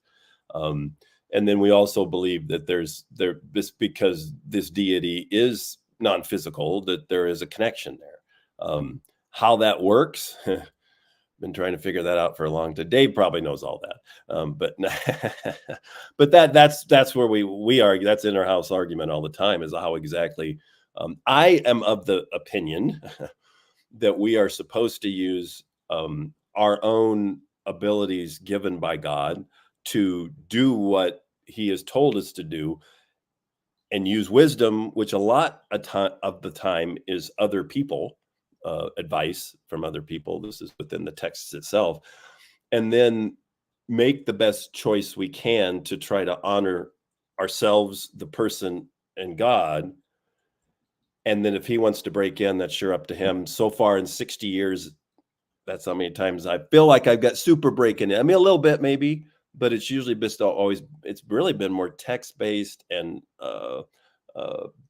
And then we also believe that because this deity is non-physical, that there is a connection there. How that works, been trying to figure that out for a long time. Dave probably knows all that. But that's where we argue. That's in our house argument all the time, is how exactly. I am of the opinion that we are supposed to use our own abilities given by God to do what he has told us to do, and use wisdom, which a lot of the time is other people, advice from other people. This is within the text itself. And then make the best choice we can to try to honor ourselves, the person, and God. And then if he wants to break in, that's sure up to him. So far in 60 years, that's how many times I feel like I've got super breaking in. I mean, a little bit maybe, but it's usually it's really been more text-based and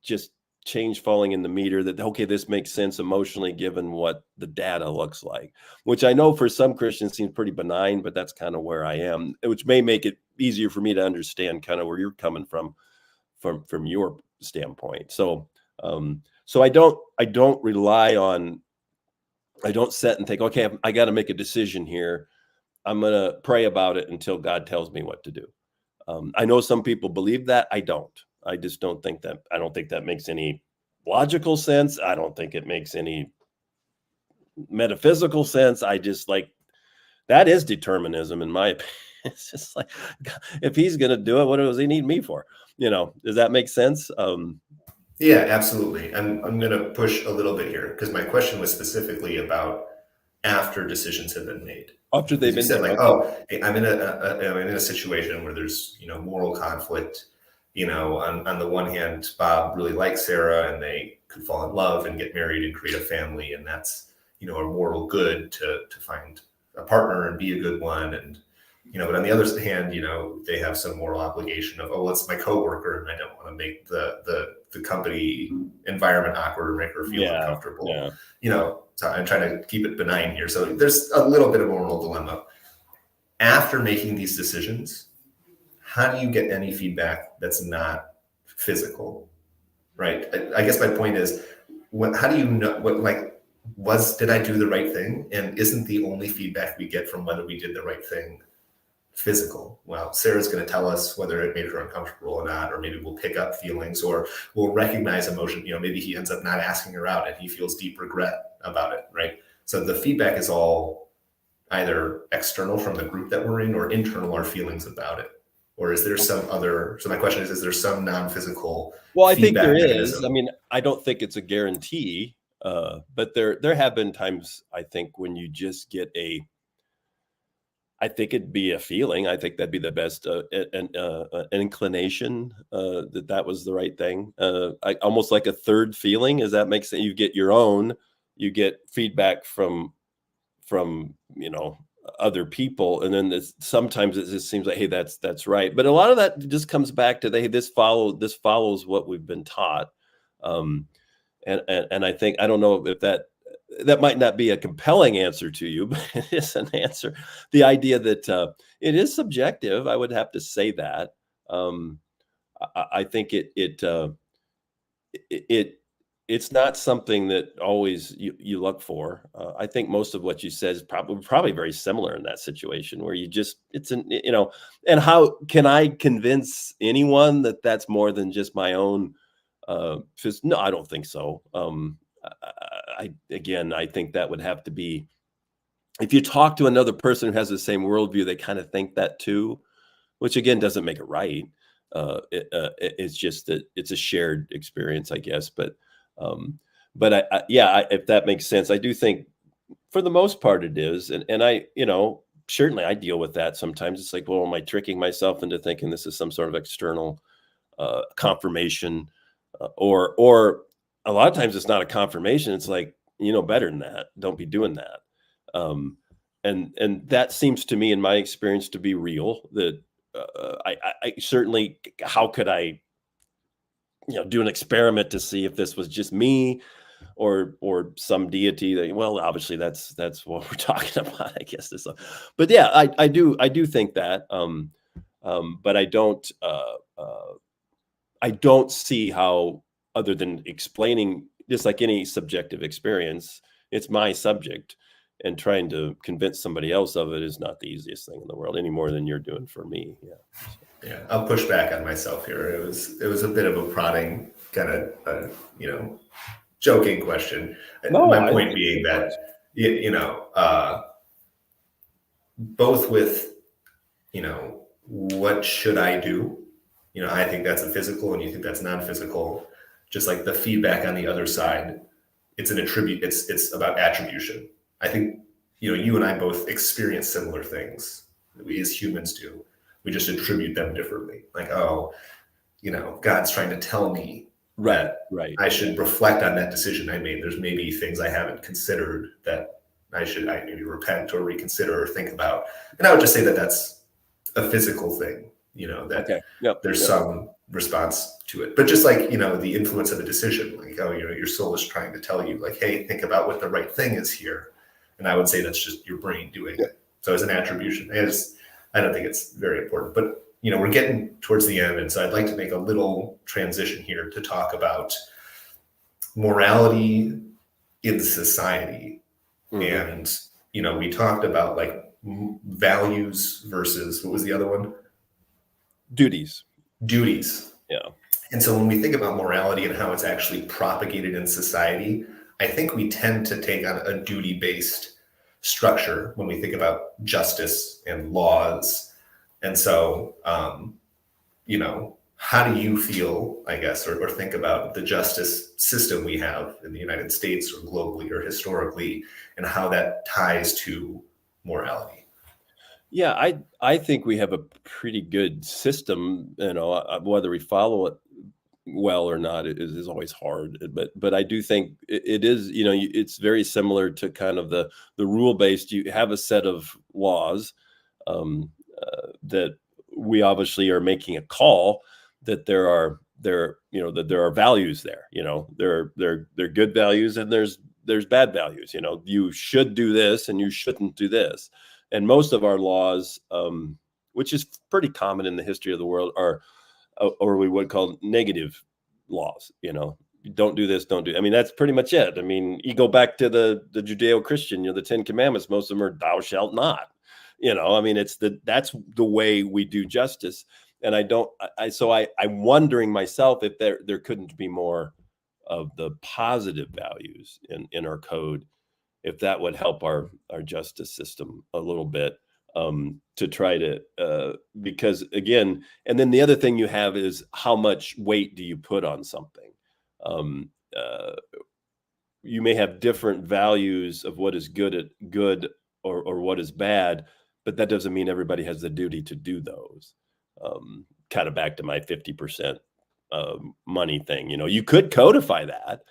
just change falling in the meter that, okay, this makes sense emotionally given what the data looks like, which I know for some Christians seems pretty benign, but that's kind of where I am, which may make it easier for me to understand kind of where you're coming from your standpoint. So I don't rely on, I don't sit and think, okay, I got to make a decision here. I'm going to pray about it until God tells me what to do. I know some people believe that. I don't. I just don't think that. I don't think that makes any logical sense. I don't think it makes any metaphysical sense. I just that is determinism in my opinion. It's just like, if he's going to do it, what does he need me for? Does that make sense? Yeah, absolutely. I'm going to push a little bit here because my question was specifically about after decisions have been made. After they've been said, hey, I'm in a situation where there's moral conflict. On the one hand, Bob really likes Sarah, and they could fall in love and get married and create a family, and that's a moral good to find a partner and be a good one, and but on the other hand, they have some moral obligation of, oh, it's my coworker, and I don't want to make the company environment awkward or make her feel uncomfortable. Yeah. So I'm trying to keep it benign here. So there's a little bit of a moral dilemma. After making these decisions, how do you get any feedback that's not physical, right? I guess my point is, how do you know did I do the right thing? And isn't the only feedback we get from whether we did the right thing physical. Well, Sarah's going to tell us whether it made her uncomfortable or not, or maybe we'll pick up feelings, or we'll recognize emotion. Maybe he ends up not asking her out and he feels deep regret about it, right? So the feedback is all either external from the group that we're in, or internal, our feelings about it. Or is there some other, so my question is there some non-physical Well, I think there mechanism? is. I mean, I don't think it's a guarantee, but there have been times, I think, when you just get I think it'd be a feeling. I think that'd be the best, an inclination that was the right thing. Almost like a third feeling. Does that make sense? You get your own, you get feedback from other people, and then sometimes it just seems like, hey, that's right. But a lot of that just comes back to hey, this follows what we've been taught. And I think, I don't know if that might not be a compelling answer to you, but it is an answer. The idea that it is subjective, I would have to say that. I think it's not something that always you look for. I think most of what you said is probably very similar in that situation where and how can I convince anyone that that's more than just my own? No, I don't think so. I think that would have to be, if you talk to another person who has the same worldview, they kind of think that too, which again doesn't make it right. It's just that it's a shared experience, I guess. But if that makes sense, I do think for the most part it is. And I, certainly I deal with that sometimes. It's like, well, am I tricking myself into thinking this is some sort of external confirmation? Or a lot of times it's not a confirmation. It's like, better than that. Don't be doing that. And that seems to me, in my experience, to be real. That I certainly, how could I, do an experiment to see if this was just me or some deity that, well, obviously that's what we're talking about, I guess. But yeah, I do think that, but I don't see how, other than explaining, just like any subjective experience, it's my subject, and trying to convince somebody else of it is not the easiest thing in the world, any more than you're doing for me. Yeah, I'll push back on myself here. It was a bit of a prodding kind of, joking question. No, my point being that, both with, what should I do? I think that's a physical, and you think that's non-physical. Just like the feedback on the other side, it's about attribution. I think, you and I both experience similar things that we as humans do. We just attribute them differently. Like, God's trying to tell me that I should reflect on that decision I made. There's maybe things I haven't considered that I maybe repent or reconsider or think about. And I would just say that that's a physical thing, there's some response to it. But just like, the influence of a decision, like, your soul is trying to tell you, like, hey, think about what the right thing is here. And I would say that's just your brain doing it. So as an attribution, I don't think it's very important, but we're getting towards the end. And so I'd like to make a little transition here to talk about morality in society. Mm-hmm. And, we talked about like values versus, what was the other one? Duties. Yeah. And so when we think about morality and how it's actually propagated in society, I think we tend to take on a duty-based structure when we think about justice and laws. And so, how do you feel, I guess, or think about the justice system we have in the United States or globally or historically, and how that ties to morality? Yeah, I think we have a pretty good system. Whether we follow it well or not is always hard. But I do think it is. It's very similar to kind of the rule based. You have a set of laws that we obviously are making a call that there are values there. They're good values, and there's bad values. You should do this and you shouldn't do this. And most of our laws, which is pretty common in the history of the world, are, or we would call negative laws. Don't do this, don't do. I mean, that's pretty much it. I mean, you go back to the Judeo-Christian, the 10 Commandments. Most of them are "Thou shalt not." I mean, that's the way we do justice. And I'm wondering myself if there couldn't be more of the positive values in our code, if that would help our justice system a little bit, to try to, because again, and then the other thing you have is how much weight do you put on something? You may have different values of what is good or what is bad, but that doesn't mean everybody has the duty to do those. Kind of back to my 50% money thing. You could codify that.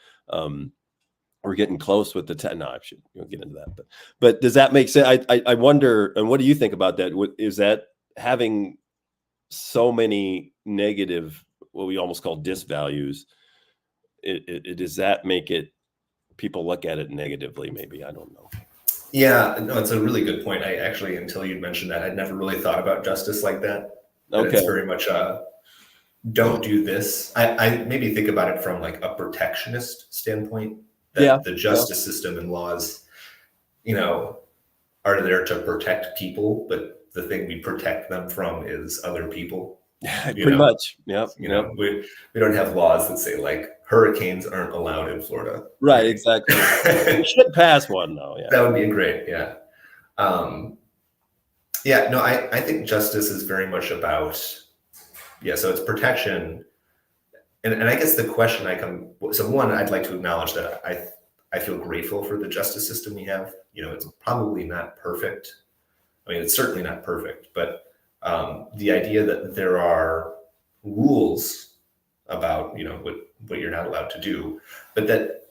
We're getting close with the no, I should get into that. But does that make sense? I wonder, and what do you think about that? Is that having so many negative, what we almost call disvalues, does that make it, people look at it negatively? Maybe, I don't know. Yeah, no, it's a really good point. I actually, until you mentioned that, I'd never really thought about justice like that. Okay. It's very much don't do this. I maybe think about it from like a protectionist standpoint. That the justice system and laws, are there to protect people, but the thing we protect them from is other people. Pretty much. Yeah. We don't have laws that say like hurricanes aren't allowed in Florida. Right. Exactly. We should pass one though. Yeah. That would be great. Yeah. I think justice is very much about, so it's protection. And I guess the question one, I'd like to acknowledge that I feel grateful for the justice system we have. It's probably not perfect. I mean, it's certainly not perfect, but the idea that there are rules about, what you're not allowed to do, but that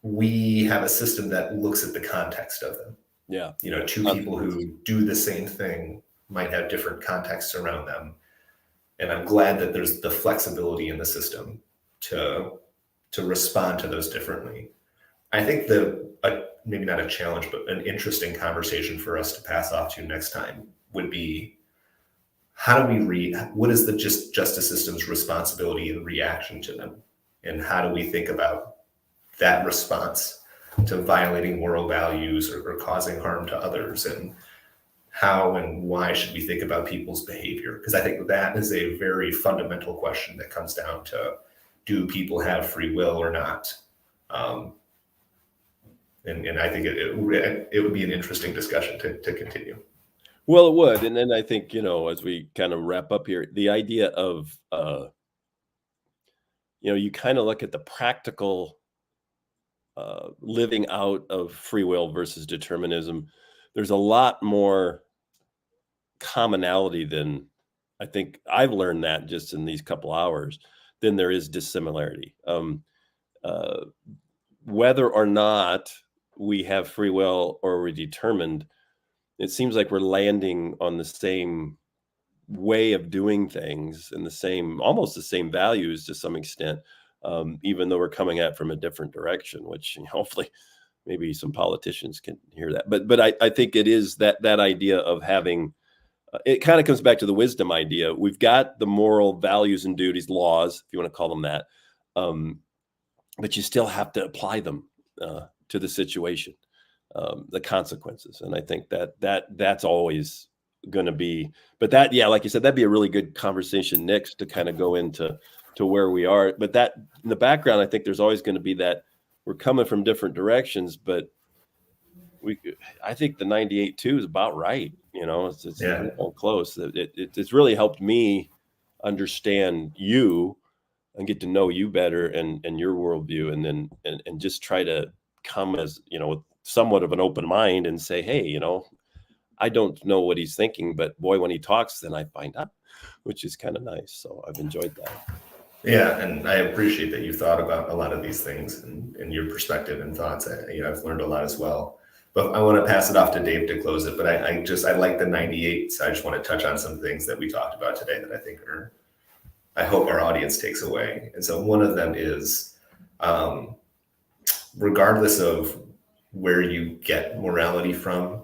we have a system that looks at the context of them. Yeah. Two people who do the same thing might have different contexts around them. And I'm glad that there's the flexibility in the system to respond to those differently. I think maybe not a challenge, but an interesting conversation for us to pass off to next time would be, how do we read, what is the justice system's responsibility in reaction to them? And how do we think about that response to violating moral values or causing harm to others? And how and why should we think about people's behavior? Because I think that is a very fundamental question that comes down to, do people have free will or not? And I think it would be an interesting discussion to continue. Well, it would. And then I think, as we kind of wrap up here, the idea of, you kind of look at the practical living out of free will versus determinism. There's a lot more commonality than, I think I've learned that just in these couple hours, than there is dissimilarity. Whether or not we have free will or we're determined, it seems like we're landing on the same way of doing things and almost the same values to some extent, even though we're coming at it from a different direction, which hopefully maybe some politicians can hear that. But I think it is that idea of having, it kind of comes back to the wisdom idea. We've got the moral values and duties, laws, if you want to call them that, but you still have to apply them to the situation, the consequences. And I think that's always going to be, but that, like you said, that'd be a really good conversation next to kind of go into where we are. But that in the background, I think there's always going to be that we're coming from different directions, but I think the 98.2 is about right. It's close. It's really helped me understand you and get to know you better and your worldview, and just try to come as, with somewhat of an open mind and say, hey, I don't know what he's thinking, but boy, when he talks, then I find out, which is kind of nice. So I've enjoyed that. Yeah, and I appreciate that you've thought about a lot of these things and your perspective and thoughts. I've learned a lot as well. But I want to pass it off to Dave to close it. But I like the 98, so I just want to touch on some things that we talked about today that I think I hope our audience takes away. And so one of them is, regardless of where you get morality from,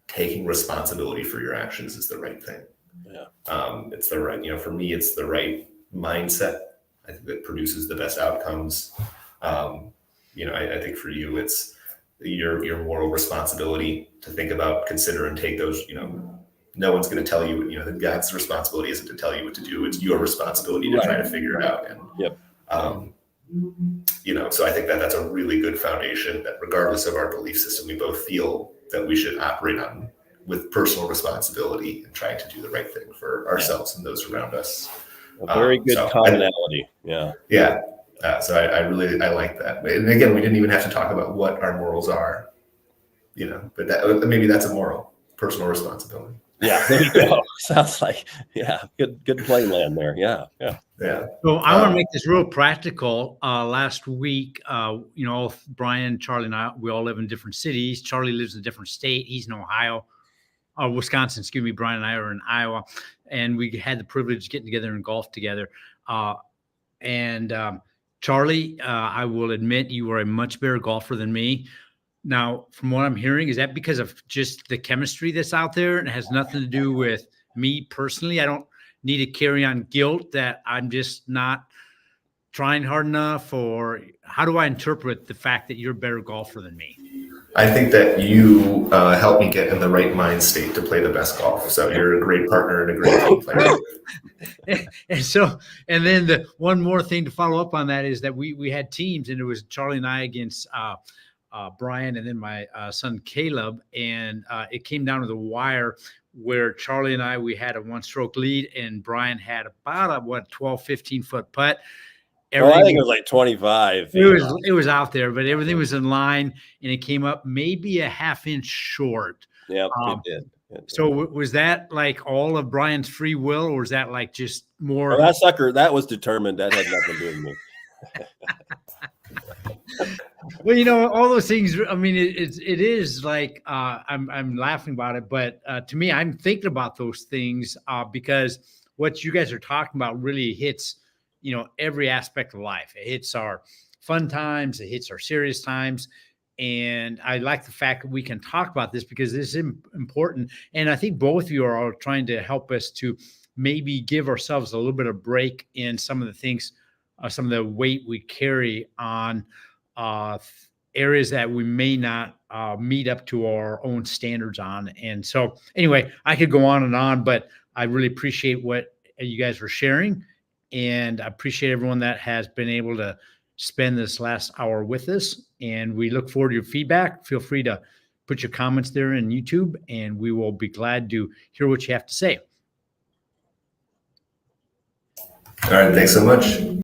taking responsibility for your actions is the right thing. Yeah. It's the right, for me, it's the right mindset. I think that produces the best outcomes. I think for you, it's your moral responsibility to think about, consider, and take those. No one's going to tell you. God's responsibility isn't to tell you what to do. It's your responsibility to try to figure it out. And Yep. So I think that's a really good foundation. That regardless of our belief system, we both feel that we should operate on with personal responsibility and trying to do the right thing for ourselves and those around us. A very good commonality. Yeah. So I like that. And again, we didn't even have to talk about what our morals are, but maybe that's a moral, personal responsibility. Yeah, there you go. Sounds like, good plain land there. Yeah. So I want to make this real practical. Last week, Brian, Charlie, and I, we all live in different cities. Charlie lives in a different state. He's in Ohio, Wisconsin. Excuse me. Brian and I are in Iowa, and we had the privilege of getting together and golf together. Charlie, I will admit you are a much better golfer than me. Now, from what I'm hearing, is that because of just the chemistry that's out there and it has nothing to do with me personally? I don't need to carry on guilt that I'm just not trying hard enough, or how do I interpret the fact that you're a better golfer than me? I think that you help me get in the right mind state to play the best golf. So you're a great partner and a great team player. And then the one more thing to follow up on that is that we had teams, and it was Charlie and I against Brian, and then my son Caleb, and it came down to the wire where Charlie and we had a 1-stroke lead, and Brian had about a 12, 15-foot putt. I think it was like 25. It was out there, but everything was in line, and it came up maybe a half-inch short. Yeah, it did. So was that like all of Brian's free will, or was that like just more? That sucker, that was determined. That had nothing to do with me. Well, all those things. I mean, it is like I'm laughing about it, but to me, I'm thinking about those things because what you guys are talking about really hits, every aspect of life. It hits our fun times, it hits our serious times, and I like the fact that we can talk about this because this is important. And I think both of you are trying to help us to maybe give ourselves a little bit of break in some of the things, some of the weight we carry on areas that we may not meet up to our own standards on. And so anyway, I could go on and on, but I really appreciate what you guys were sharing. And I appreciate everyone that has been able to spend this last hour with us. And we look forward to your feedback. Feel free to put your comments there in YouTube, and we will be glad to hear what you have to say. All right. Thanks so much.